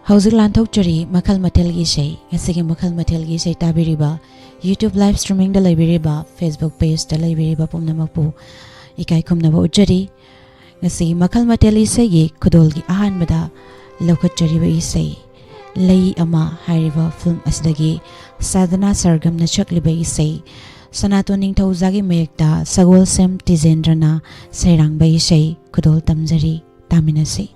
Hauzik lanthokchari makhal mathelgi sei ngasigi makhal mathelgi sei tabiriba YouTube live streaming da laibiriba Facebook page da laibiriba pumnamakpu ikai khumnaba ujari ngasigi makhal matheli sei gi khudolgi ahanbada lokhatchariba isei lei ama hairiba film asdagi sadhana sargam na chakliba isei Sanaton ningthaujagi mayekta Sagol Sem Tijendrana sairangba isei khudol tamjari taminasi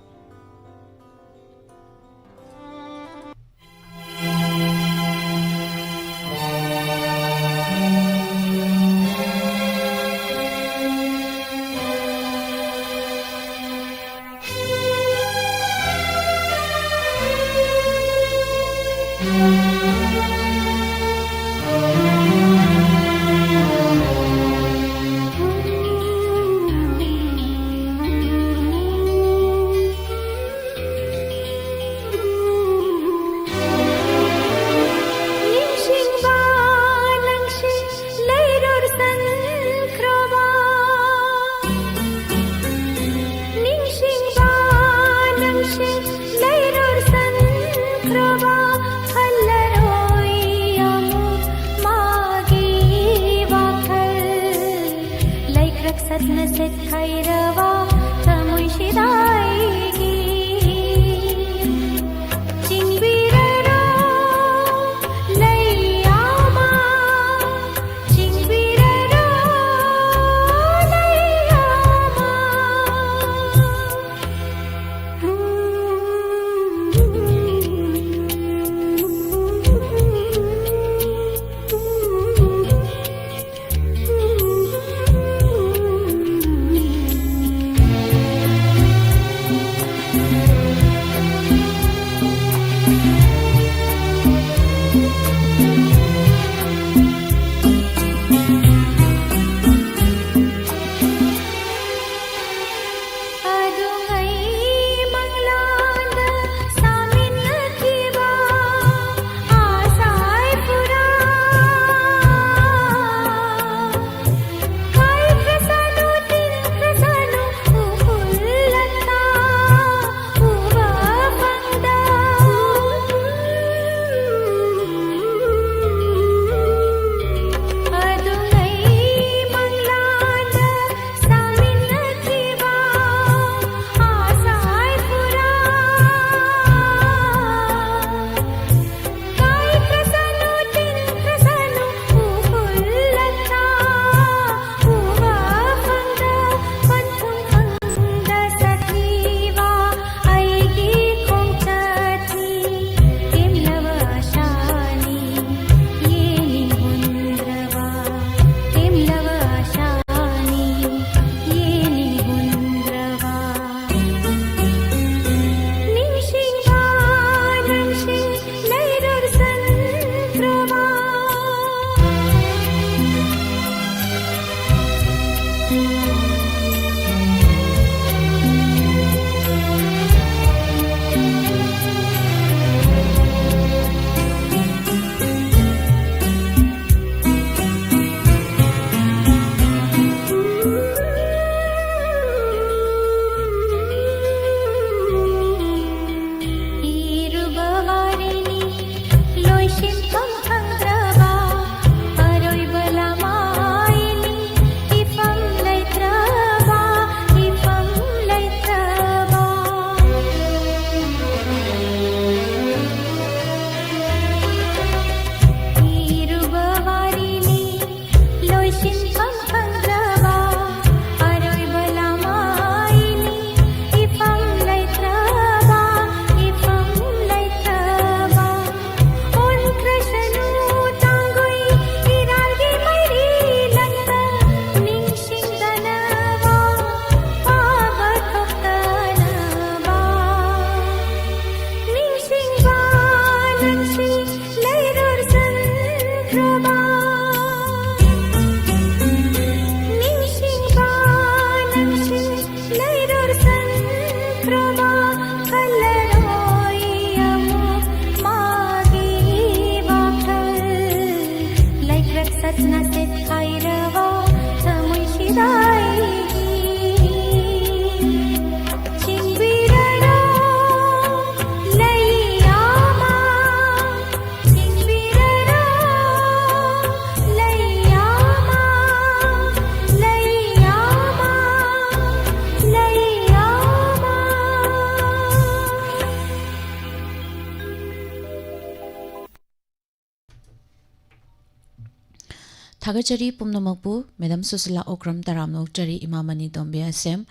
थागचरी पुमनमकपु madam Sushila Okram तराम नौचरी इमा मनी तोम्बे असेम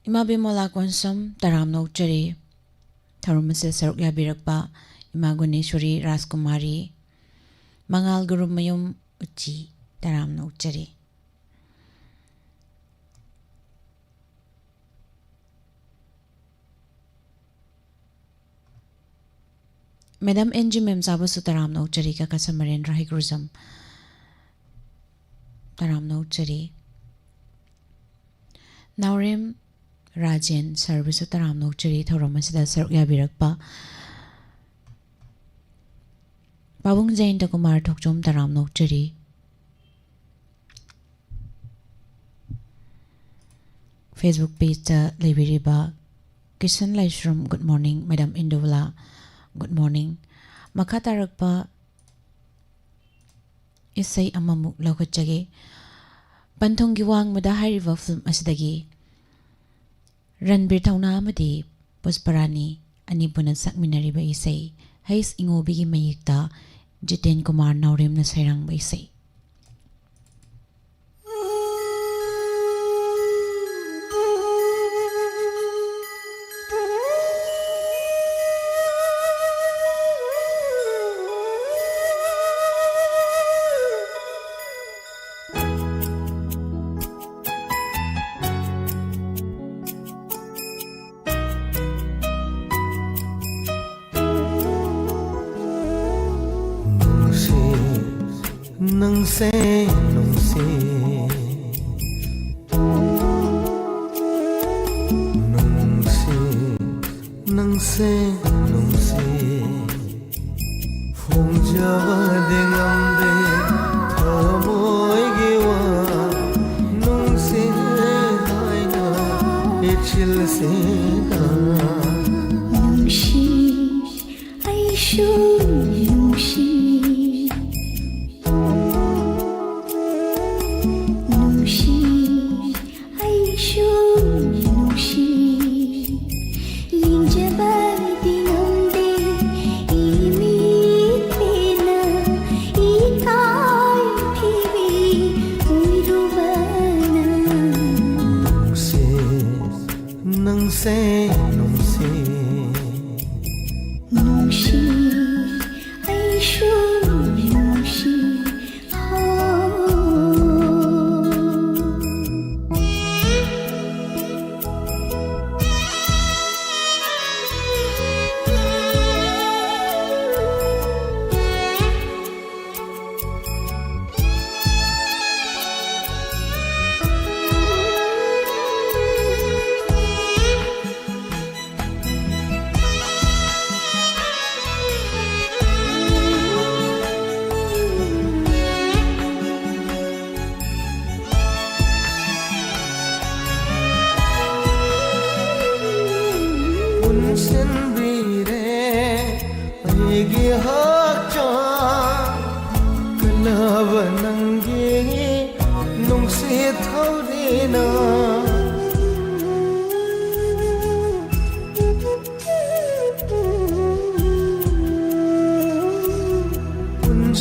इमा बिमला कोनसम तराम नौचरी थरुमसे सरुक याबिरकपा इमा गुनेश्वरी राजकुमारी मंगाल गुरुमयुम उच्ची तराम नौचरी मैडम एनजी मेम साबु सुतराम नौचरी का कसमरेन राही ग्रुजम तराम नौचरी नावरेम राजेन सर्विस तराम नौचरी थौरम असिदा सरुक याबिरकपा पाबुंग जयंत कुमार थोकचोम तराम नौचरी फेसबुक पेज ता लेबिरिबा Kishan Laishram good morning madam Induwala good morning मखा तारकपा इसै अममुक लौखटजगे पंथोंगी वांगमदा हारिबा फिल्म असिदगी रणबीर थौना अमदी पुष्परानी अनिपुना सकमिनरिबा इसै हैस इंगोबिगी मयिकता जितेन कुमार नावरेमना सैरांगबा इसै nungse nungse nungse nungse nungse homjawa dengamde thamoy gewa nungse haina echil se ga nungshi aishu nungshi nungse nungse nungshi aishu nungshi Sinbire aigi hakcha kalava nangi nungse thaurina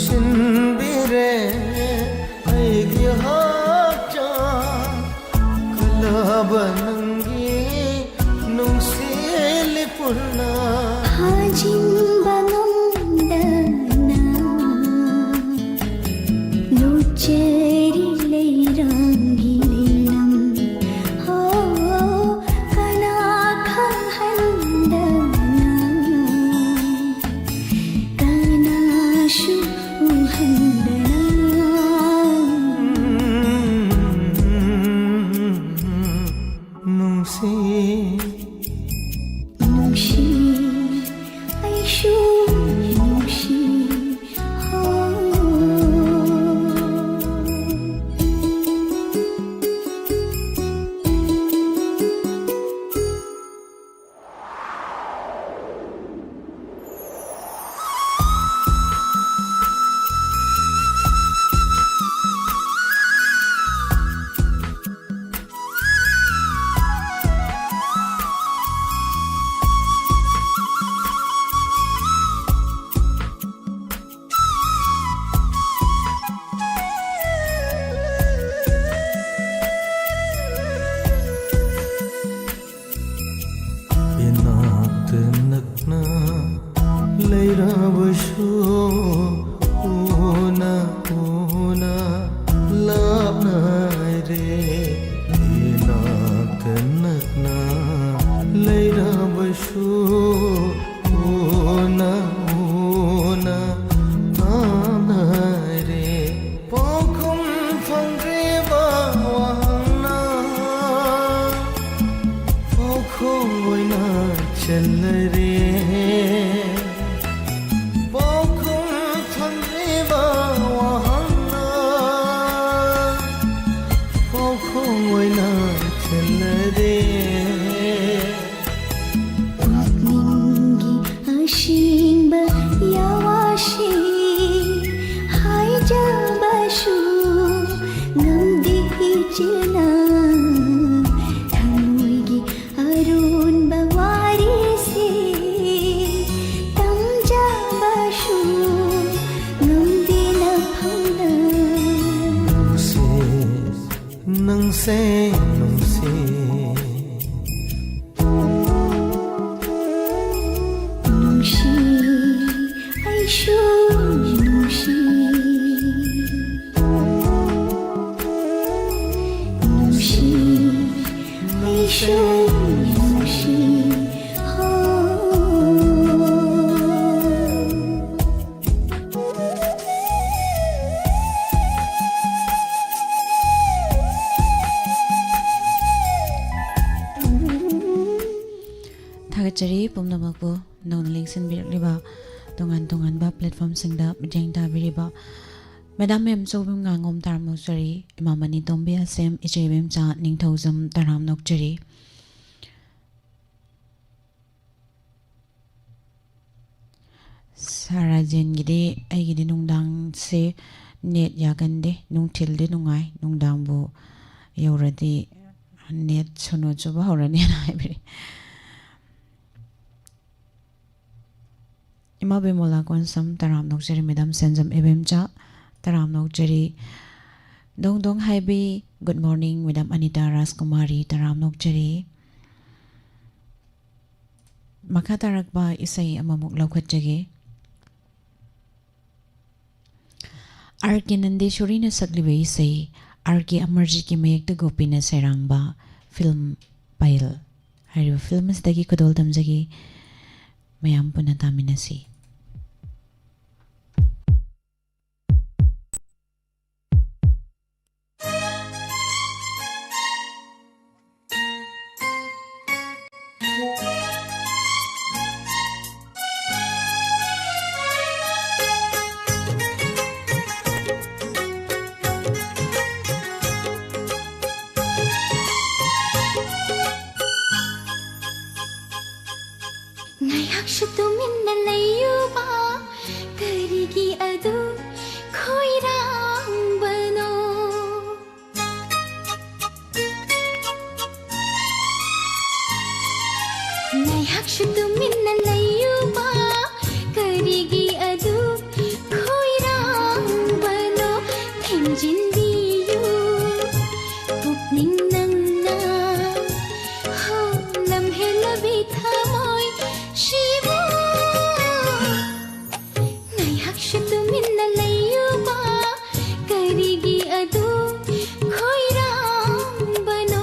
Sinbire aigi hakcha kalava nangi nungse hajin banondana nucheri leirangi leilam ꯆꯤꯜꯅ ꯊꯃꯣꯏꯒꯤ ꯑꯔꯣꯟꯕ ꯋꯥꯔꯤꯁꯤ ꯇꯝꯖꯕꯁꯨ ꯉꯝꯗꯦꯅ ꯐꯪꯅ ꯅꯪꯁꯦ ꯅꯨꯡꯁꯤ ꯅꯨꯡꯁꯤ ꯑꯩꯁꯨ ꯅꯨꯡꯁꯤ ꯅꯨꯡꯁꯤ ꯑꯩꯁꯨ ꯅꯨꯡꯁꯤ ꯊꯥꯒꯠꯆꯔꯤ ꯄꯨꯝꯅꯃꯛꯄꯨ ꯅꯧꯅ ꯂꯦꯡꯁꯤꯟꯕꯤꯔꯛꯂꯤꯕ ꯇꯣꯉꯥꯟ ꯇꯣꯉꯥꯟꯕ ꯄ꯭ꯂꯦꯠꯐꯣꯝꯁꯤꯡꯗ ꯃꯤꯠꯌꯦꯡ ꯇꯥꯕꯤꯔꯤꯕ ꯃꯦꯗꯥꯝ ꯃꯦꯝ ꯆꯧꯕꯤꯝ ꯉꯥꯉꯣꯝ ꯇꯥꯔꯝ ꯅꯣꯛꯆꯔꯤ ꯏꯃꯥꯃꯅꯤ ꯇꯣꯝꯕꯤ ꯑꯁꯦꯝ ꯏꯆꯦ ꯏꯕꯦꯝꯆꯥ ꯅꯤꯡꯊꯧꯖꯝ ꯇꯔꯥꯝ ꯅꯣꯛꯆꯔꯤ ꯁꯥꯔꯥꯖꯦꯟꯒꯤꯗꯤ ꯑꯩꯒꯤꯗꯤ ꯅꯨꯡꯗꯥꯡꯁꯦ ꯅꯦꯠ ꯌꯥꯒꯟꯗꯦ ꯅꯨꯡꯊꯤꯜꯗꯤ ꯅꯨꯡꯉꯥꯏ ꯅꯨꯡꯗꯥꯡꯕꯨ ꯌꯧꯔꯗꯤ ꯅꯦꯠ ꯁꯣꯅꯣ ꯆꯨꯕ ꯍꯧꯔꯅꯤꯅ ꯍꯥꯏꯕꯤꯔꯤ इमा बेमोला कोनसम तराम नोकचरी मेडम सेंजम एबेमचा तराम नोकचरी दोंग दोंग हाइबी good morning madam Anita Rajkumari तराम नोकचरी मखा तारकबा इसई अममुक लौखटजगे आर के नंदेश्वरी ने सकलिबे इसई आर के अमरजी की मयेक त गोपी ने सेरांगबा फिल्म पाइल हाइरो फिल्म दगी खुदोल तमजगी मयाम पुना तामिनसी ꯉꯥꯏꯍꯥꯛꯁꯨ ꯇꯨꯃꯤꯟꯅ ꯂꯩꯌꯨꯕ ꯀꯔꯤꯒꯤ ꯑꯗꯨ ꯈꯣꯏꯔꯥꯡꯕꯅꯣ ꯉꯥꯏꯍꯥꯛꯁꯨ ꯇꯨꯃꯤꯟꯅ ꯂꯩꯌꯨꯕ ꯀꯔꯤꯒꯤ ꯑꯗꯨ ꯈꯣꯏꯔꯥꯡꯕꯅꯣ ꯊꯦꯝꯖꯤꯟꯕꯤꯌꯨ ꯄꯨꯛꯅꯤꯡ ꯅꯪꯅ ꯍꯣ ꯂꯝꯍꯦꯜꯂꯕꯤ ꯊꯃꯣꯏ ꯁꯤꯕꯨ ꯉꯥꯏꯍꯥꯛꯁꯨ ꯇꯨꯃꯤꯟꯅ ꯂꯩꯌꯨꯕ ꯀꯔꯤꯒꯤ ꯑꯗꯨ ꯈꯣꯏꯔꯥꯡꯕꯅꯣ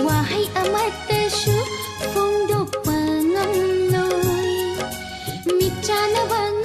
Wahai amat tasu fongdok pangamloy mitana bang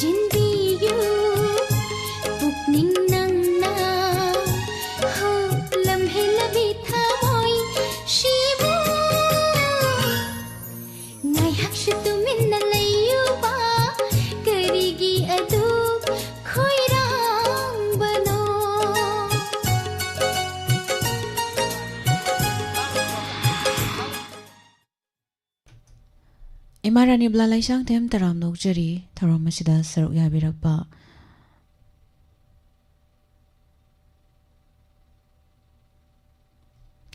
ꯊꯦꯝꯖꯤꯟꯕꯤꯌꯨ ꯄꯨꯛꯅꯤꯡ ꯅꯪꯅ ꯍꯣ ꯂꯝꯍꯦꯜꯂꯕꯤ ꯊꯃꯣꯏ ꯁꯤꯕꯨ ꯉꯥꯏꯍꯥꯛꯁꯨ ꯇꯨꯃꯤꯟꯅ ꯂꯩꯌꯨꯕ ꯀꯔꯤꯒꯤ ꯑꯗꯨ ꯈꯣꯏꯔꯥꯡꯕꯅꯣ ꯏꯃꯥꯔꯥꯅꯤ ꯕ꯭ꯂꯥ ꯂꯩꯁꯥꯡ ꯊꯦꯝ ꯇꯔꯥꯝ ꯅꯣꯛꯆꯔꯤ ꯊꯧꯔꯝ ꯑꯁꯤꯗ ꯁꯔꯨꯛ ꯌꯥꯕꯤꯔꯛꯄ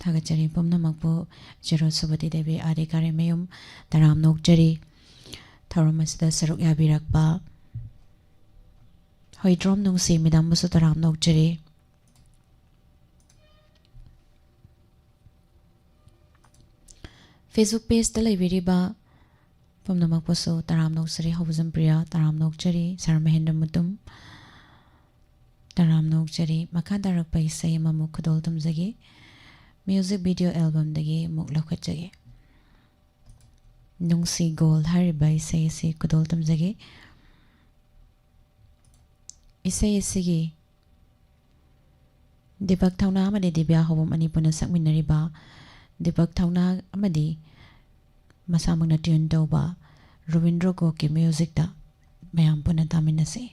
ꯊꯥꯒꯠꯆꯔꯤ ꯄꯨꯝꯅꯃꯛꯄꯨ ꯖꯦꯔꯣ ꯁꯨꯕꯗꯤ ꯗꯦꯕꯤ ꯑꯥꯗꯤꯀꯥꯔꯤ ꯃꯌꯨꯝ ꯇꯔꯥꯝ ꯅꯣꯛꯆꯔꯤ ꯊꯧꯔꯝ ꯑꯁꯤꯗ ꯁꯔꯨꯛ ꯌꯥꯕꯤꯔꯛꯄ ꯍꯣꯏꯗ꯭ꯔꯣꯝ ꯅꯨꯡꯁꯤ ꯃꯤꯗꯥꯝꯕꯨꯁꯨ ꯇꯔꯥꯝ ꯅꯣꯛꯆꯔꯤ ꯐꯦꯁꯕꯨꯛ ꯄꯦꯖꯇ ꯂꯩꯕꯤꯔꯤꯕ ꯄꯨꯝꯅꯃꯛꯄꯨꯁꯨ ꯇꯔꯥꯝ ꯅꯣꯛꯆꯔꯤ ꯍꯧꯕꯖꯝ ꯄ꯭ꯔꯤꯌꯥ ꯇꯔꯥꯝ ꯅꯣꯛꯆꯔꯤ ꯁꯔ ꯃꯍꯦꯟꯗ꯭ꯔ ꯃꯨꯇꯨꯝ ꯇꯔꯥꯝ ꯅꯣꯛꯆꯔꯤ ꯃꯈꯥ ꯇꯥꯔꯛꯄ ꯏꯁꯩ ꯑꯃꯃꯨꯛ ꯈꯨꯗꯣꯜ ꯇꯝꯖꯒꯦ ꯃ꯭ꯌꯨꯖꯤꯛ ꯚꯤꯗꯤꯑꯣ ꯑꯦꯜꯕꯝꯗꯒꯤ ꯑꯃꯨꯛ ꯂꯧꯈꯠꯆꯒꯦ ꯅꯨꯡꯁꯤ ꯒꯣꯜ ꯍꯥꯏꯔꯤꯕ ꯏꯁꯩ ꯑꯁꯤ ꯈꯨꯗꯣꯜ ꯇꯝꯖꯒꯦ ꯏꯁꯩ ꯑꯁꯤꯒꯤ ꯗꯤꯄꯛ ꯊꯧꯅꯥ ꯑꯃꯗꯤ ꯗꯤꯕ꯭ꯌꯥ ꯍꯧꯕꯝ ꯑꯅꯤ ꯄꯨꯟꯅ ꯁꯛꯃꯤꯟꯅꯔꯤꯕ ꯗꯤꯄꯛ ꯊꯧꯅꯥ ꯑꯃꯗꯤ ꯃꯁꯥꯃꯛꯅ ꯇ꯭ꯌꯨꯟ ꯇꯧꯕ ꯔꯕꯤꯟꯗ꯭ꯔ ꯒꯣꯛꯀꯤ ꯃ꯭ꯌꯨꯖꯤꯛꯇ ꯃꯌꯥꯝ ꯄꯨꯟꯅ ꯇꯥꯃꯤꯟꯅꯁꯤ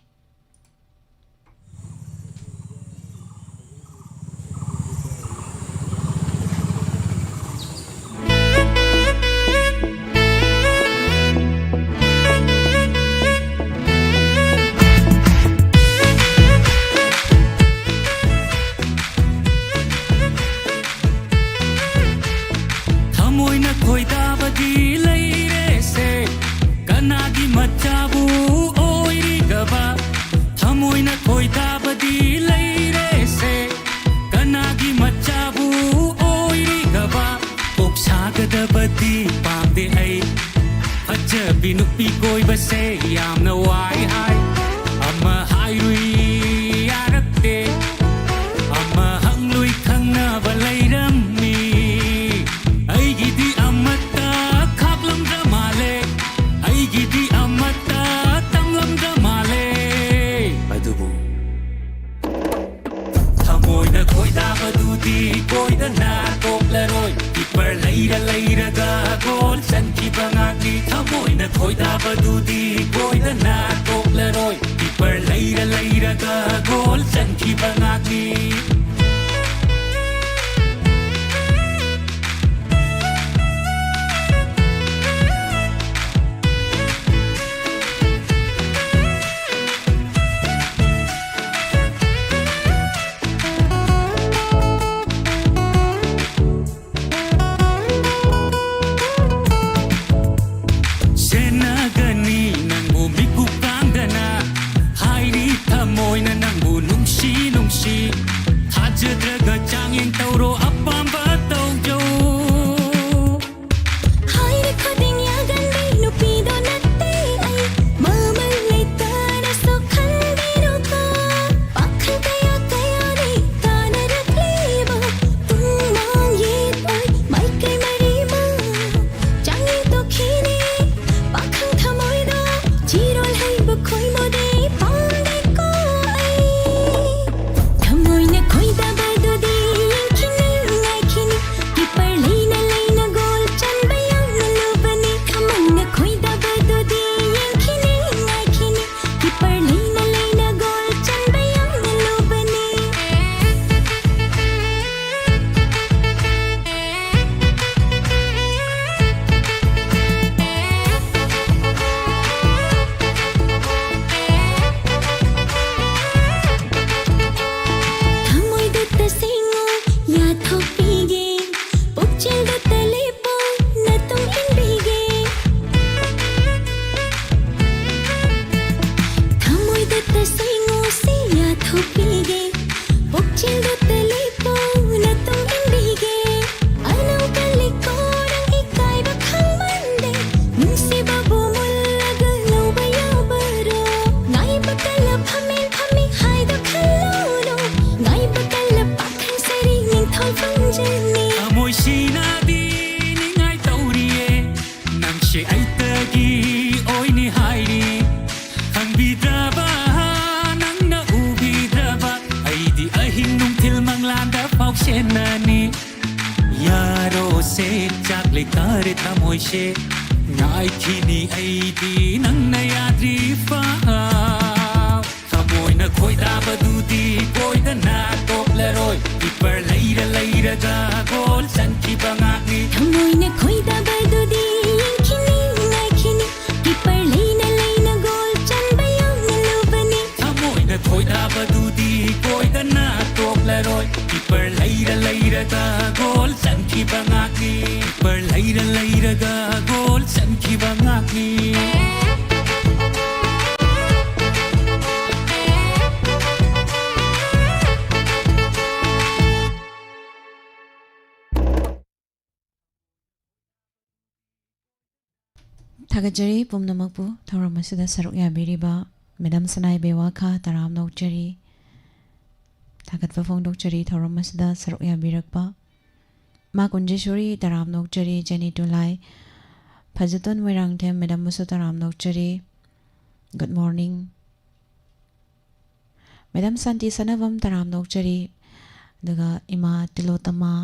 ꯊꯃꯣꯏꯅ ꯈꯣꯏꯗꯥꯕꯗꯤ ꯂꯩꯔꯦꯁꯦ ꯀꯅꯥꯒꯤ ꯃꯆꯥꯕꯨ ꯑꯣꯏꯔꯤꯒꯕ ꯊꯃꯣꯏꯅ ꯈꯣꯏꯗꯥꯕꯗꯤ ꯂꯩꯔꯦꯁꯦ ꯀꯅꯥꯒꯤ ꯃꯆꯥꯕꯨ ꯑꯣꯏꯔꯤꯒꯕ ꯀꯣꯛ ꯁꯥꯒꯗꯕꯗꯤ ꯄꯥꯝꯗꯦ ꯑꯩ ꯐꯖꯕꯤ ꯅꯨꯄꯤ ꯀꯣꯏꯕꯁꯦ ꯌꯥꯝꯅ ꯋꯥꯏ ꯍꯥꯏ ꯑꯃ ꯍꯥꯏꯔꯨꯏ ꯌꯥꯔꯛꯇꯦ ꯑꯃ ꯍꯪꯂꯨꯏ ꯈꯪꯅꯕ ꯂꯩꯔꯝꯃꯤ ꯑꯩꯒꯤꯗꯤ ꯑꯃꯠꯇ ꯈꯥꯛꯂꯝꯗ꯭ꯔ ꯃꯥꯜꯂꯦ ꯑꯩꯒꯤꯗꯤ ꯑꯃꯠꯇ ꯇꯝꯂꯝꯗ꯭ꯔ ꯃꯥꯜꯂꯦ ꯑꯗꯨꯕꯨ ꯊꯃꯣꯏꯅ ꯈꯣꯏꯗꯥꯕꯗꯨꯗꯤ ꯀꯣꯏꯗꯅ ꯇꯣꯛꯂꯔꯣꯏ ꯀꯤꯄꯔ ꯂꯩꯔ ꯂꯩꯔꯒ ꯒꯣꯜ ꯆꯟꯈꯤꯕ ꯉꯥꯛꯅꯤ ꯊꯃꯣꯏꯅ ꯈꯣꯏꯗꯥꯕꯗꯨꯗꯤ ꯀꯣꯏꯗꯅ ꯇꯣꯛꯂꯔꯣꯏ ꯀꯤꯄꯔ ꯂꯩꯔ ꯂꯩꯔꯒ ꯒꯣꯜ ꯆꯟꯈꯤꯕ ꯉꯥꯛꯅꯤ ꯁꯦꯟꯅꯒꯅꯤ ꯅꯪꯕꯨ ꯃꯤꯀꯨꯞ ꯀꯥꯡꯗꯅ ꯍꯥꯏꯔꯤ ꯊꯃꯣꯏꯅ ꯅꯪꯕꯨ ꯅꯨꯡꯁꯤ ꯅꯨꯡꯁꯤ से चाकले तारे थमोय शे नाय खिनी आईदी नंगना याद्री फाव थमोय न खोयदा बदुदी कोयदा ना तोपलरोय कीपर लैरा लैरगा गोल संकी बंगानी थमोयना खोयदा बदुदी यंखिनी नायखिनी कीपर लैना लैना गोल चनबा यावना लुबनी थमोयना खोयदा बदुदी कोयदा ना तोपलरोय कीपर लैरा लैरगा गोल संकी बंगानी कीपर लैरा लैरगा गोल संकी बंगानी थागजरी पुमनमकपु थौरमसिदा सरुक याबिरिबा मेडम सनाय बेवाखा तराम नौचरी थागतबा फोंदोकचरी थौरमसिदा सरुक याबिरकपा मा कुंजेश्वरी तराम नौचरी जेनी टुलाई फजतन वैरांगथेम मेडम मुसु तराम नौचरी गुड मॉर्निंग मेडम शांति सनवम तराम नौचरी दगा इमा Tilottama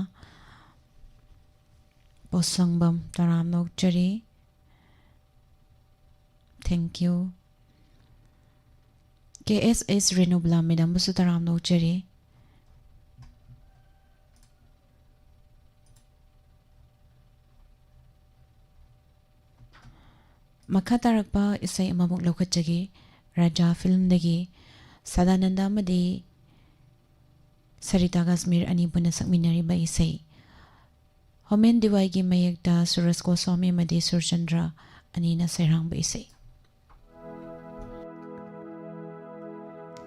पोसंगबम तराम नौचरी Thank you. KSS Renubla Madam Busutaram Nocheri. Makatarakpa isay amamok lokachagi Raja film dagi Sadananda Madi Sarita Gasmir ani bunasak minari ba isay Homen Diwaigi Mayagda Suras Goswami Madi Surchandra ani na serang ba isay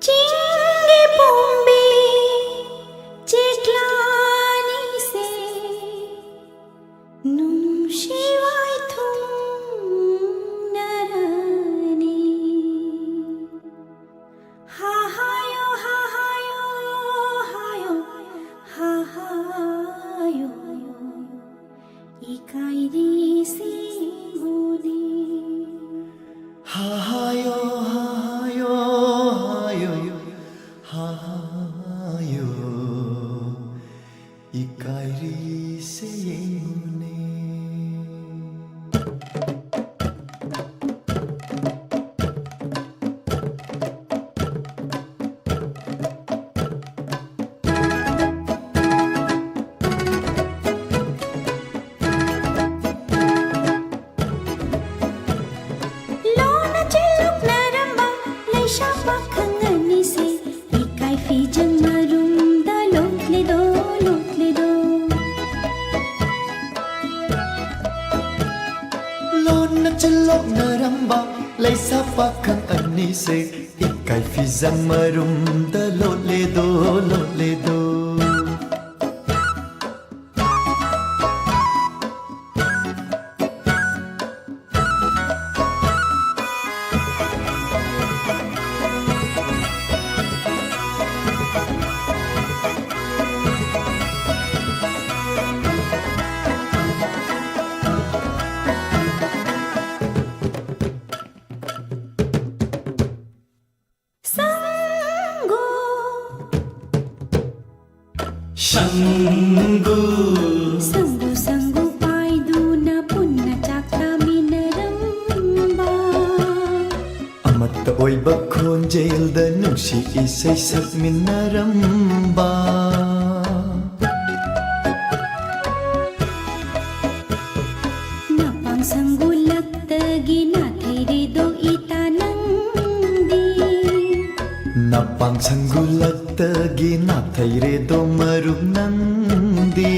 चिंगे Bombay चिटलानी से नुम शिवाय तुम नरनी हा हायो हा हायो हायो हा हायो इकाईरी से बोली हा हायो hayo ikairi se yengune Lona celuk naramba leisha pakhangani se ikai fi jamarum da lotle do lon na chalok naramba laisa pakhang ani se ikai fi zamarum da lotle do sango Shanggu sango sango pai du na punna chakta minaramba Amata oiba khonjelda nungsi isay sakminaramba napang sango laktagi na thiri do itanandi Napang sanggulatagi na thaire do marug nandi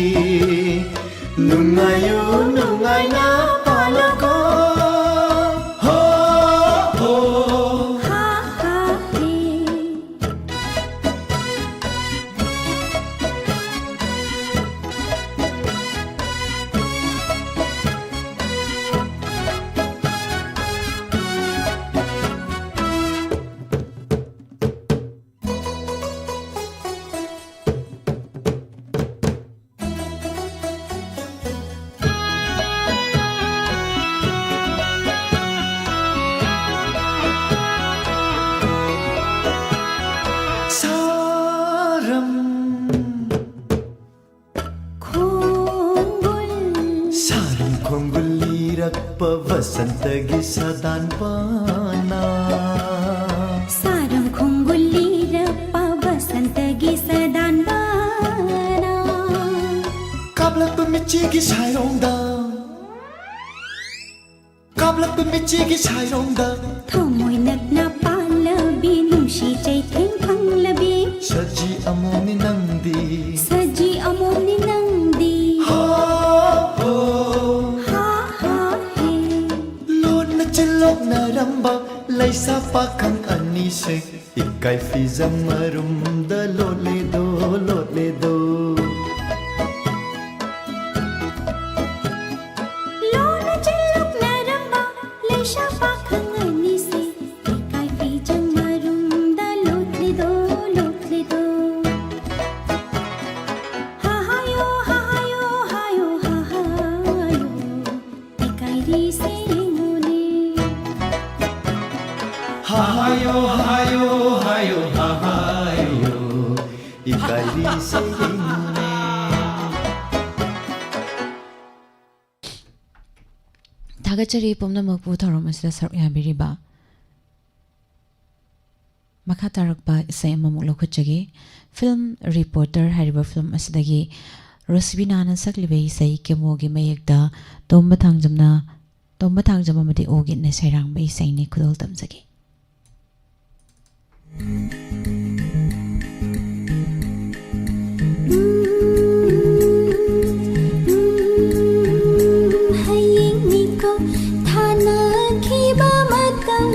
Nungayo nungay na palako Ho ho ha ha he वसंतगी सदान पाना सारं खुंगुल्लीरप्पा वसंतगी सदान बाना काबलक मिचिगी सायरोंदा काबलक मिचिगी सायरोंदा थोमोय नकना पालबी नुंशी चैथें खंगलबी सजी अमोनी नंदी सजी अमोनी नंदी हा हो हा हा हे loan चिल्लोक नरंबा लैसा पाखंग अन्नी से इकाई फिजम मरुम द लोले दो लोन चिल्लोक नरंबा लेशा पाखंग अन्नी से इकाई फिजम मरुम द लोले दो हा हा यो हा हा यो हा यो हा हा यो इकाई री से मोने हायो हायो हायो हायो इकाई से हिंने थागचरी पुमनमकपु थौरम असदा सरुक याबिरिबा मखा तारकबा इसे अममुक लौखुटजगे फिल्म रिपोर्टर हारिबा फिल्म असिदगी रोसबिनाना सकलिबे इसे केमोगी मयेकदा तोम्बा थांजम अमदि ओगिने सैरांबा इसेने खुदोल तमजगे haying niko thana khiba matam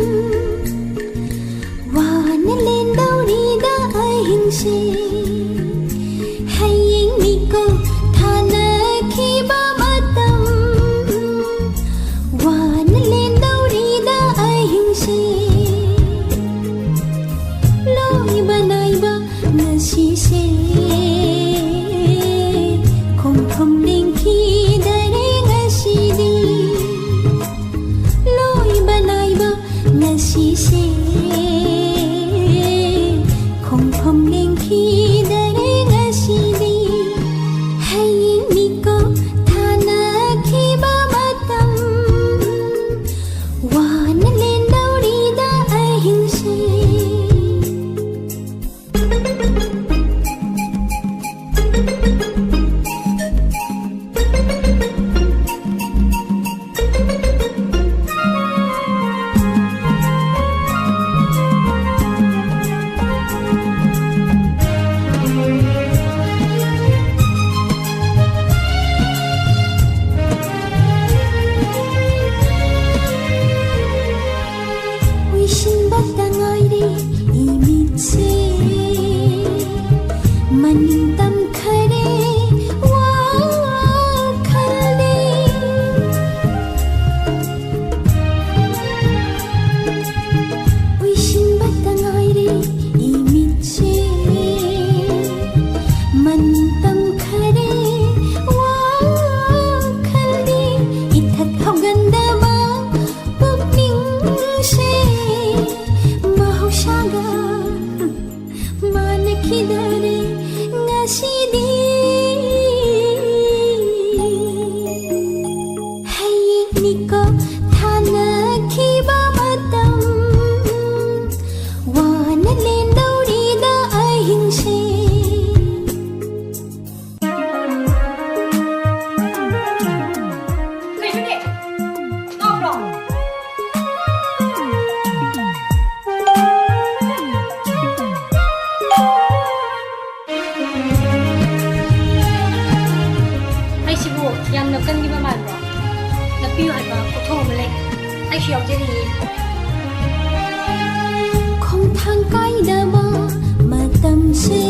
wana len dauri da ahing se haying niko thana khiba matam wana len dauri da ahing se loi banai ba ngasi se khom khom ling khi dare ngasi di loi banai ba ngasi se khom khom ling khi dare ngasi di haying niko thana khi ba matam wana len dauri da ahing se wishing batangay ri imitse manintam khare wa khale wishing batangay ri imitse manintam khare wa khale ithak hawganda ba pagning se mahushaga manakidare ngasidi haying niko thana khiba matam wana len dauri da ahing se ꯑꯩꯁꯤꯕꯨ ꯌꯥꯝꯅ ꯀꯟꯈꯤꯕ ꯃꯥꯟꯕ꯭ꯔꯣ ꯅꯞꯄꯤꯌꯨ ꯍꯥꯏꯕ ꯄꯣꯠꯊꯣꯛ ꯑꯃ ꯂꯩ ꯑꯩꯁꯨ ꯌꯥꯎꯖꯔꯤꯌꯦ khong thang kai da ba matam se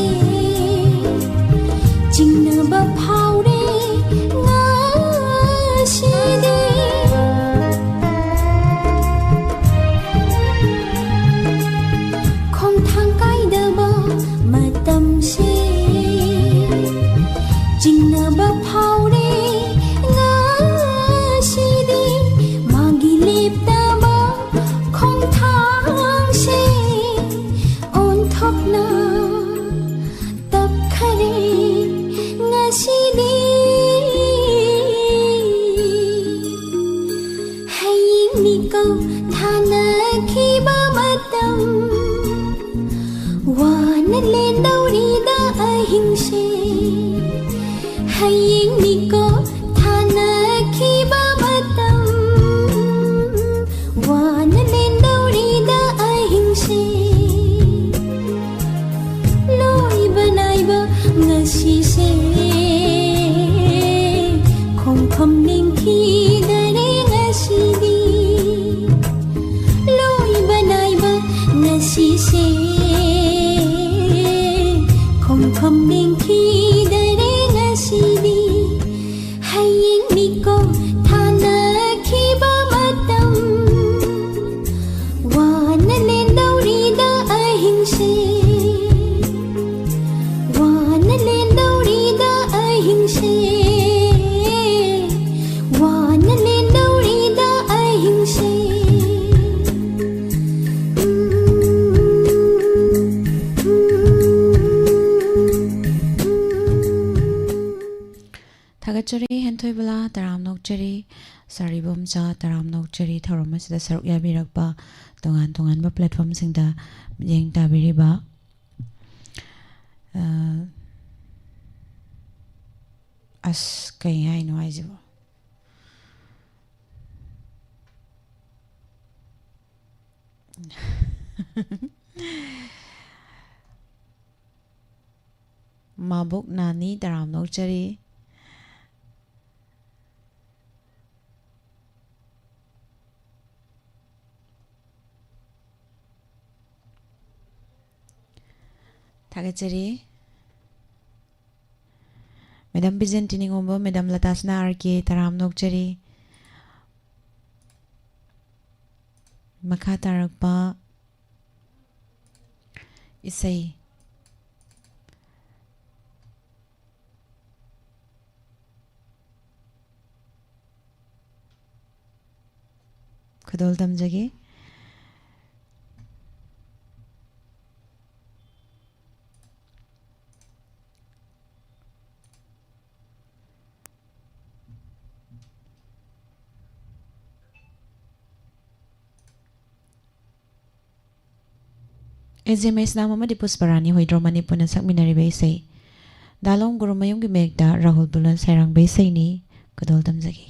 ꯍꯌꯦꯡꯅꯤꯀꯣ ꯊꯥꯅꯈꯤꯕ ꯃꯇꯝ ꯋꯥꯅ ꯂꯦꯟꯗꯧꯔꯤꯗ ꯑꯍꯤꯡꯁꯦ ꯂꯣꯏꯕ ꯅꯥꯏꯕ ꯉꯁꯤꯁꯦ ꯈꯣꯡꯐꯝ ꯂꯦꯡꯈꯤꯗꯔꯦ ꯉꯁꯤꯗꯤ ꯂꯣꯏꯕ ꯅꯥꯏꯕ ꯉꯁꯤꯁꯦ ꯈꯣꯡꯐꯝ ꯂꯦꯡꯈꯤꯗꯔꯦ ꯉꯁꯤꯗꯤ ꯍꯌꯦꯡꯅꯤꯀꯣ ꯊꯥꯅꯈꯤꯕ ꯃꯇꯝ ꯋꯥꯅ ꯂꯦꯟꯗꯧꯔꯤꯗ ꯑꯍꯤꯡꯁꯦ ꯋꯥꯅ ꯂꯦꯟꯗꯧꯔꯤꯗ ꯑꯍꯤꯡꯁꯦ ꯋꯥꯅ ꯂꯦꯟꯗꯧꯔꯤꯗ ꯑꯍꯤꯡꯁꯦ ꯊꯥꯒꯠꯆꯔꯤ ꯍꯦꯟꯊꯣꯏꯕꯂꯥ ꯇꯔꯥꯝ ꯅꯣꯛꯆꯔꯤ ꯁꯥꯔꯤꯕꯣꯝꯆꯥ ꯇꯔꯥꯝ ꯅꯣꯛꯆꯔꯤ ꯊꯧꯔꯝ ꯑꯁꯤꯗ ꯁꯔꯨꯛ ꯌꯥꯕꯤꯔꯛꯄ ꯇꯣꯉꯥꯟ ꯇꯣꯉꯥꯟꯕ ꯄ꯭ꯂꯦꯠꯐꯣꯝꯁꯤꯡꯗ ꯃꯤꯠꯌꯦꯡ ꯇꯥꯕꯤꯔꯤꯕ ꯑꯁ ꯀꯩ ꯍꯥꯏꯅꯣ ꯍꯥꯏꯁꯤꯕꯣ ꯃꯥꯕꯣꯛ ꯅꯥꯅꯤ ꯇꯔꯥꯝ ꯅꯣꯛꯆꯔꯤ ꯊꯥꯒꯠꯆꯔꯤ ꯃꯦꯗꯥꯝ ꯕꯤꯖꯦꯟꯇꯤ ꯅꯤꯉꯣꯝꯕ ꯃꯦꯗꯥꯝ ꯂꯇꯥꯁꯅꯥ ꯑꯥꯔ ꯀꯦ ꯇꯔꯥꯝ ꯅꯣꯛꯆꯔꯤ ꯃꯈꯥ ꯇꯥꯔꯛꯄ ꯏꯁꯩ ꯈꯨꯗꯣꯜ ꯇꯝꯖꯒꯦ ꯑꯦꯖꯦꯝ ꯏꯁꯂꯥꯝ ꯑꯃꯗꯤ ꯄꯨꯁꯄꯔꯥꯅꯤ ꯍꯣꯏꯗ꯭ꯔꯣꯃꯅꯤ ꯄꯨꯟꯅ ꯁꯛꯃꯤꯟꯅꯔꯤꯕ ꯏꯁꯩ ꯗꯥꯂꯣꯡ ꯒꯨꯔꯨꯃꯌꯨꯝꯒꯤ ꯃꯌꯦꯛꯇ ꯔꯥꯍꯨꯜ ꯄꯨꯂꯟ ꯁꯩꯔꯥꯡꯕ ꯏꯁꯩꯅꯤ ꯈꯨꯗꯣꯜ ꯇꯝꯖꯒꯦ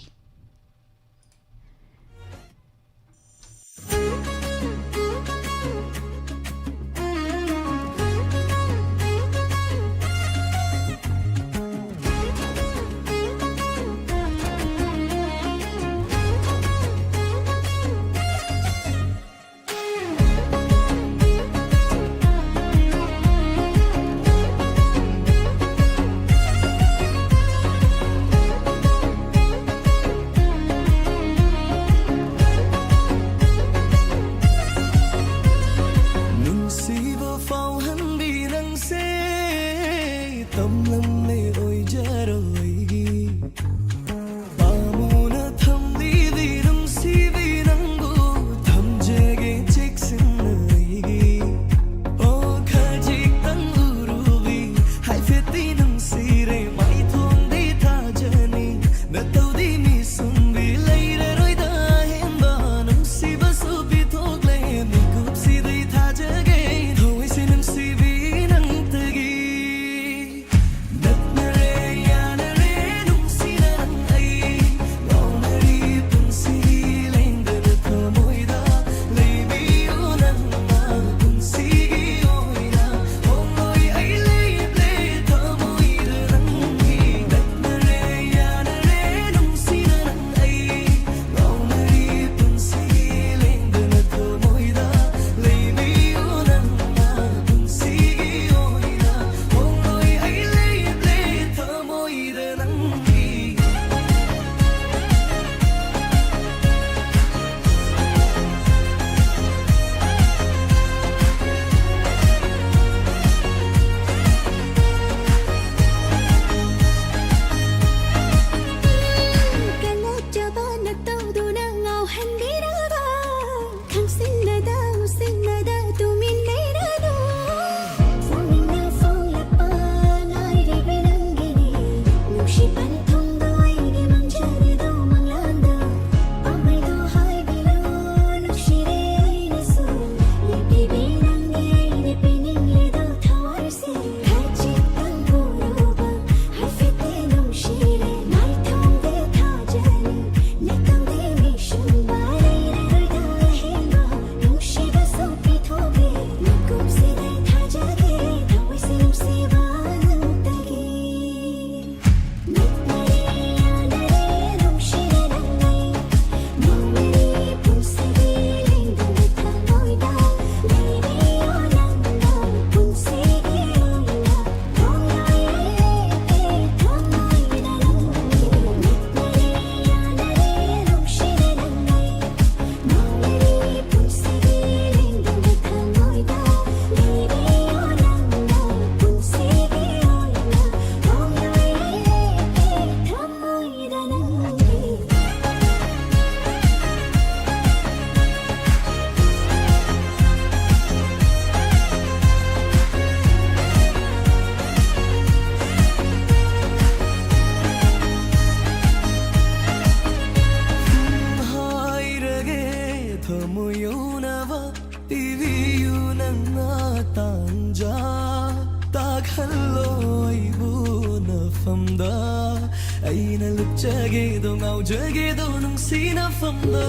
ꯐꯝꯗ ꯑꯩꯅ ꯂꯨꯞꯆꯒꯦꯗꯣ ꯉꯥꯎꯖꯒꯦꯗꯣ ꯅꯨꯡꯁꯤꯅꯐꯝꯗ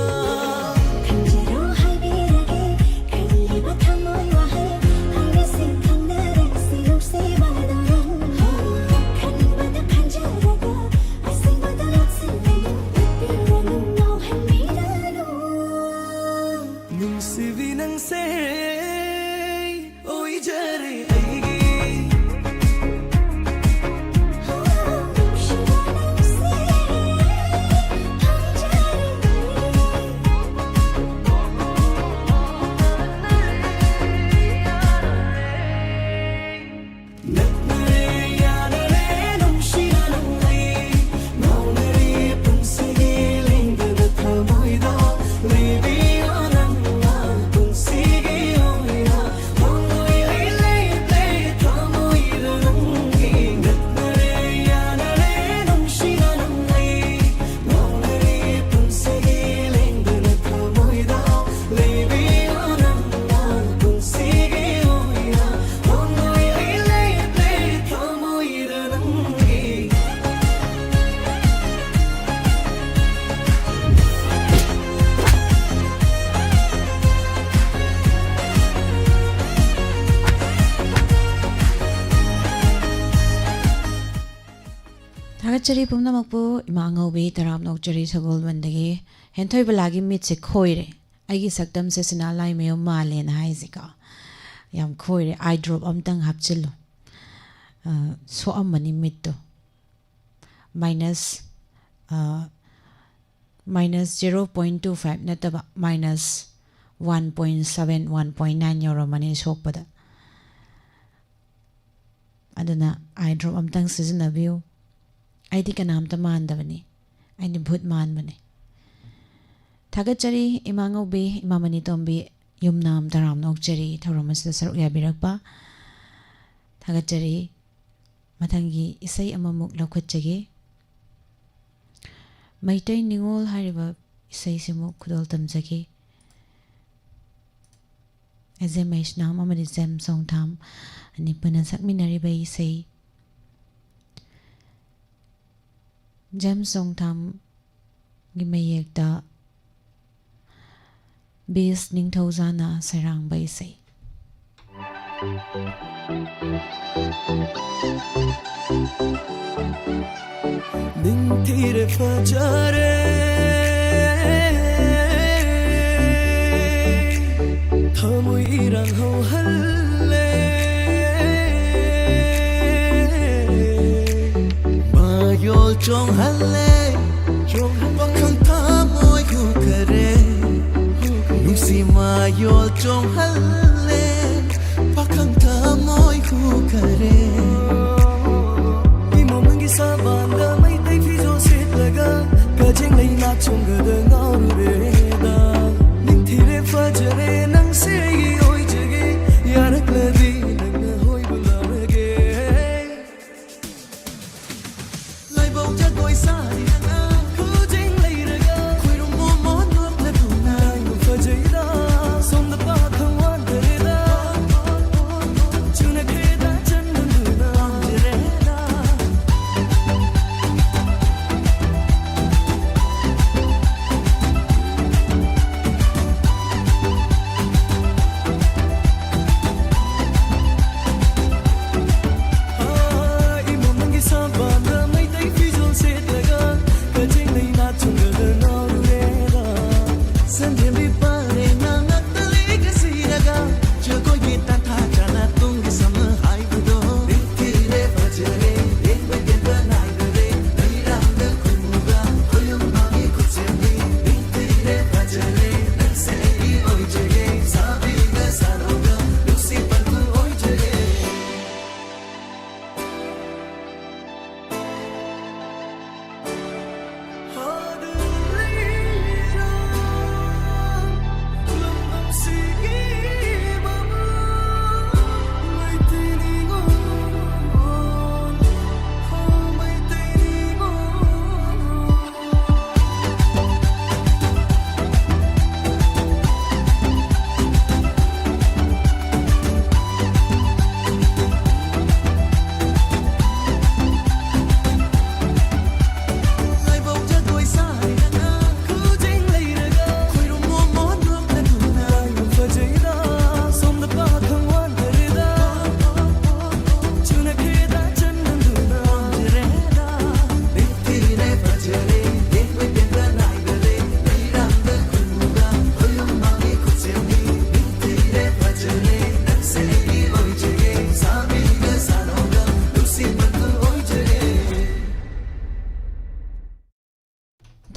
ꯈꯟꯖꯔꯣ ꯍꯥꯏꯕꯤꯔꯒꯦ ꯈꯜꯂꯤꯕ ꯊꯃꯣꯏ ꯋꯥꯍꯩ ꯍꯥꯏꯔꯁꯤꯡ ꯈꯪꯅꯔꯁꯤ ꯅꯨꯡꯁꯤꯕꯗꯧꯔꯝ ꯈꯟꯕꯗ ꯈꯟꯖꯔꯒ ꯑꯁꯦꯡꯕꯗ ꯂꯥꯛꯁꯤꯜꯂꯅꯨ ꯎꯠꯄꯤꯔꯅꯨ ꯉꯥꯎꯍꯟꯕꯤꯔꯅꯨ ꯅꯨꯡꯁꯤꯕꯤ ꯅꯪꯁꯦ ꯑꯣꯏꯖꯔꯦ ꯑꯩꯒꯤ थागतचरी पुमनमकपु इमा अंगौबी तराम नौचरी सगोलबंदगी हेंथोइबलागी मिटसे खोइरे आइगी सक्तम से सिना लाई मेयो मालेन हाइजिका याम खोइरे आई ड्रॉप अमतंग हापचिलो सो अमनी मिटतो माइनस 0.25 नतबा माइनस 1.7 1.9 यूरो मनी सोकपदा अदुना आई ड्रॉप अमतंग सिजनबियो आइदी कनामता मानदबनी आइनी भूत मानबने थागतचरी इमांगौबी इमामनी तोंबी युमनाम तराम नौचरी थौरमसदा सरुक याबिरकपा थागतचरी मथंगी इसै अममुक लौखतचगे मैतै निंगोल हारिबा इसै सिमु खुदोल तमजगे एजेमेशनाम अमनि जेम सोंगथाम अनि पुना सकमिनरिबा इसै जेम सोंगथाम गिमयेकता बेस निंगथौजाना सरांग बैसै निंगथिरे फजरे थमुई इरंग हो हल्ले मायोल चोंग हल्ले wakang tamoy hu kare nungsi mayol chong halle wakang tamoy hu kare imomangi sabanda mai tai fizo sit laga kajeng lai na chung ga da ngaru reda ningthire fajare nang se gi oi jage yarak ladi nang hoi bulage lai bau ja goi sa Something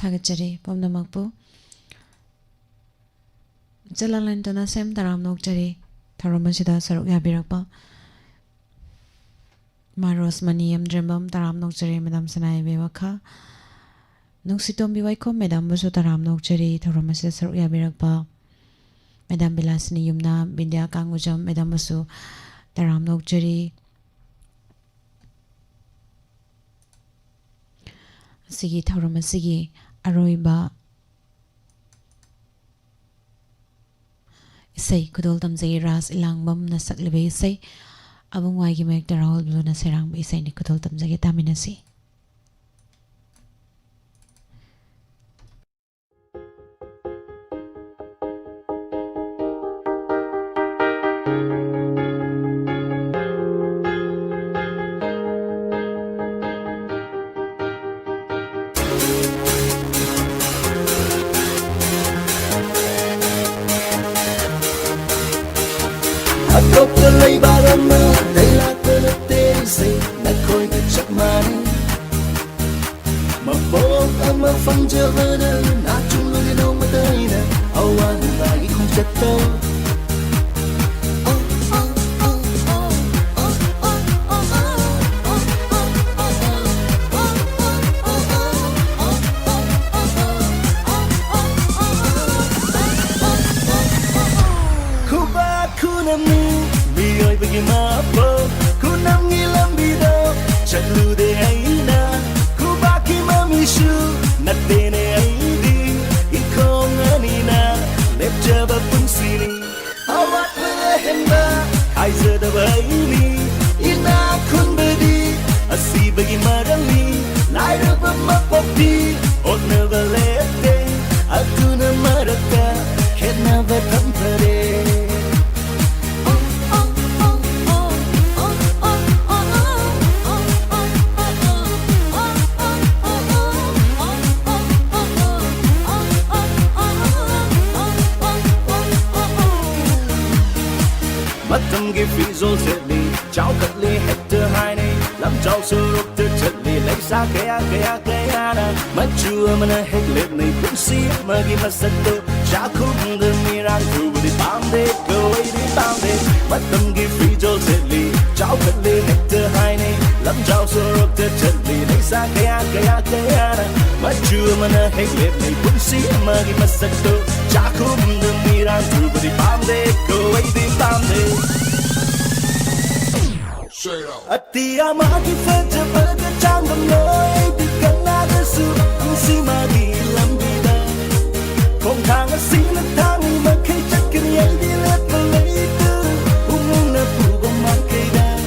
थागतचरी पुमनमकपु जलालंटना सेम तराम नोकचरी थरमसिदा सरुक याबिरकपा मारोस मनियम ड्रमबम तराम नोकचरी madam सनाय बेवखा नुक्सितोम बिवाइको madam बसु तराम नोकचरी थरमसिदा सरुक याबिरकपा मैडम बिलासनी युमना बिंदिया कांगुजम मैडम बसु तराम नोकचरी सिगी थरमसिगी अरोइबा isai kudol tamjai ras ilangbam na saklibe isai abung wai gi mek tarahol blu na serang be isai ni kudol tamjai taminasi Cốc ta lấy ba đâm mơ đây là tơ lớp tê gì đã khôi cái chắc mãi mà bố ta mơ phăng chưa vỡ đơn đã chung luôn đi đâu mà tới nè âu anh và ý không chắc đâu cháu cất ly hết từ hai này làm cháu sơ rục từ chất ly lấy xa cái na mất chưa mà hết lệ này cũng xí mà khi mà sân từ cha không được mi rang thử đi bám đi go đi bám đi mất tâm khi phi cho chất ly cháu cất ly hết từ hai này làm cháu sơ rục từ chất ly lấy xa cái na mất chưa mà hết lệ này cũng xí mà khi mà sân từ cha không được mi rang thử đi bám đi go đi bám đi Ati amati fece perché c'hanno noi di canale su non si magi lambida con thang xin thang mà khi chắc cái nhảy đi lết vào lấy tư cũng na phụ bằng mặt cây đa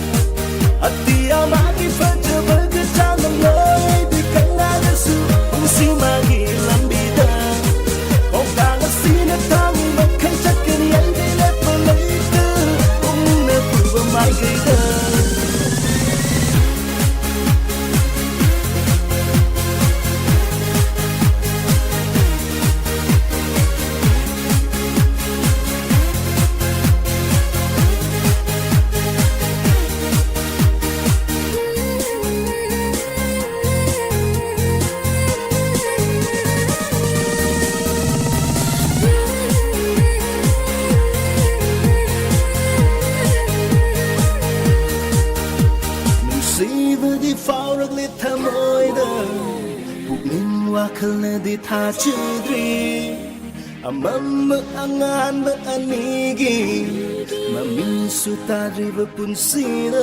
Ati amati fece perché c'hanno noi di canale su non si magi lambida con thang xin thang mà khi chắc cái nhảy đi lết vào lấy tư cũng na phụ bằng mặt cây đa Kalna di tha chudri amam angan ba anigi mamin suta riva punsina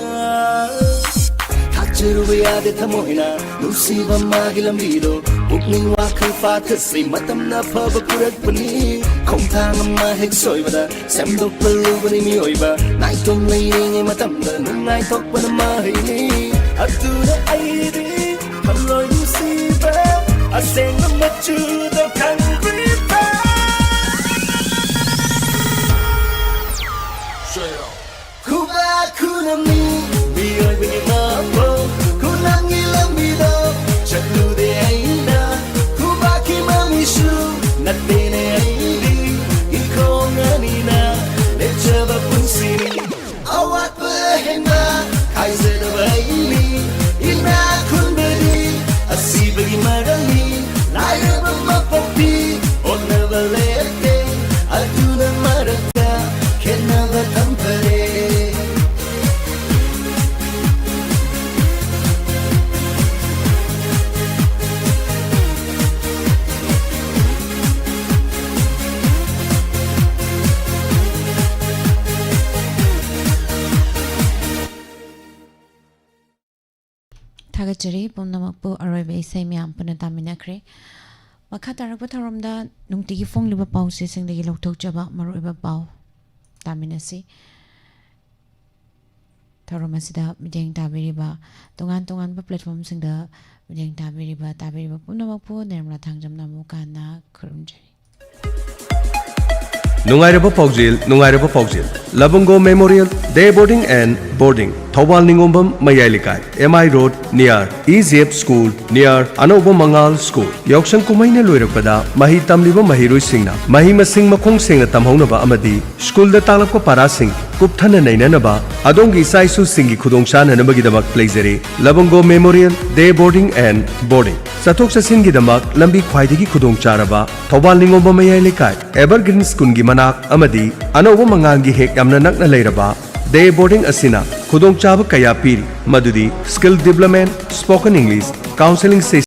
Hachiru ya de tamoina nusi ba magilam lido ukning wa khalfa thasi matam na phaba kurak pani khong thang ma hek soi bada sem dok palu bani mi oiba nai tom lai ngai matam da nai thok bana ma hi ni atuna ai di hamloi nusi ba I sing them to the country Kuba kunami Biar bagi mampu Kunangi lambido Caklu de aina Kuba ki mamishu Natene aini Iko nganina Lechaba pun sini Awak berhenda Kaiser baini Ina kun beri Asih bagi marali Liar थागचरी पुनमकपु अरोइबे इसे ma'am पुना तामिनाख्रे मखा तारकपा थरमदा नुंगतिगी फोंगलिबा पाउसे सिंगदगी लौथोकजबा मरोइबा पाउ तामिनासी थरम असिदा मिजेंग ताबिरिबा तोंगान तोंगान प्लेटफॉर्म सिंगदा मिजेंग ताबिरिबा पुनमकपु निर्मला थांगजमना मुकाना खुरुमजरी Nungairaba Paujil, Labungo Memorial, Day Boarding and Boarding, Thawal Ningombam Mayalikai, MI Road, near EZF School, near Anobo Mangal School. Yokshan Kumaina Luirapada, Mahi Tamliba Mahirui Singna, Mahima Sing Makong Sing Tamhonaba Amadi, School the Talapa Parasing, Kuptana Nainanaba, Adongi Saisu Singi Kudongshan and Nabagidamak Plazere, Labungo Memorial, Day Boarding and Boarding. Satok sa Singidamak, Lambi Kwaidigi Kudong Charaba, Thawal Ningombam Mayalikai, Evergreen Skungi Manak Amadi, Anobo Mangangi Hek Yamnanak na Lairaba, Day Boarding Asina, Kudong Chaba Kaya Piri, Madudi, Skill Development, Spoken English, Counseling